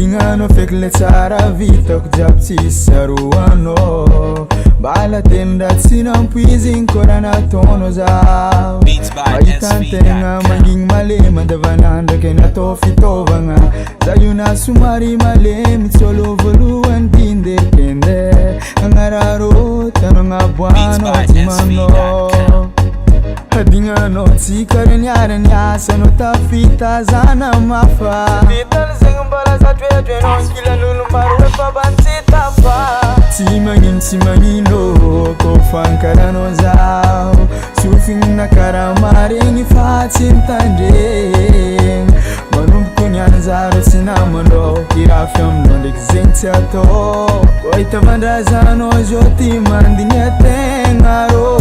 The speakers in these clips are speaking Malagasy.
Dinano fek le tsara vita kujab saruano Bala tenda sinampuizing korana tono zao Aitantenga manging male mandavananda kena tofitovanga Zayuna sumari male mitsolo voluan tinde kende Angararo tanonga buano timano Hadingano tsikaren yaren yasa no tafita zana mafa Bitan sengambala sa twe non kila nulu marwe pa bansi tafa Timangino ko fankarano zao Sufing na karamaring ifatin tandeng Manum kunyan zaro sinamando Kirafyam no likzentiato Koita vandazano joti mandinyatengaro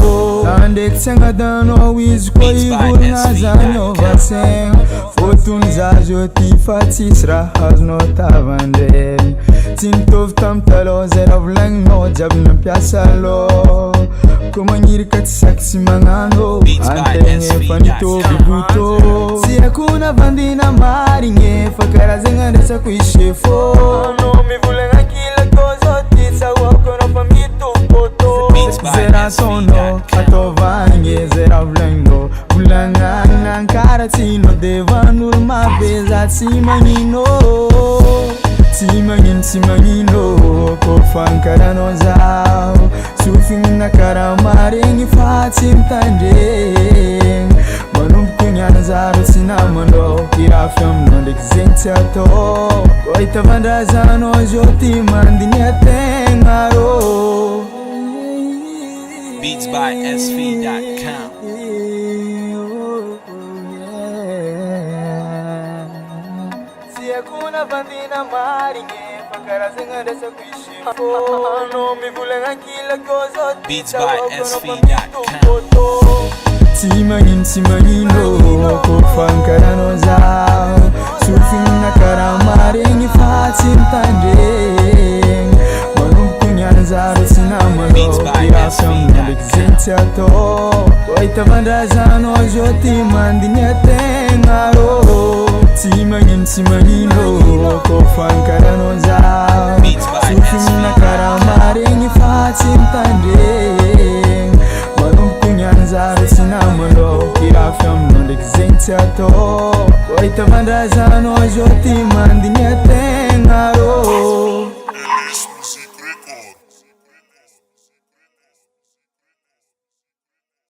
Andek sengadano wiz ko ibur nazano vaseng Fotun zajoti fatis rahaz no tavandem Tintov tamtalo zeravlang no jab na piasalo Kumangir kat saksi mangano Antenge fanito bibuto Si akuna bandina maringe Fakara zenganda sa kuishefo No mi vulenga kila kozoti Sa wako no pamito poto Zera sono atovange zera vlengo Bulanga nankaratino devanur mabeza Timangino Timangino ko fankarano zao Sufing na karamaring ifatim tandeng Manum kunyan zaro sinamando Kirafyam no likzentiato Koita vandazano joti mandinyatengaro Beats by SV.com. Kuna bandina maringe Fakara zenganda sa kuishifo No mi vulenga kila gozo Beats by SV.com. Timangino ko fankarano zao Sufing na karamaring ifatin tandeng Manum kunyan zaro sinamano Kirafyam no likzentiato Koita vandazano joti mandinyatengaro Timangino ko fankarano zao Sufing na karamaring ifatin tandeng Manum kunyan zaro sinamano Kirafyam no likzentiato Koita vandazano joti mandinyatengaro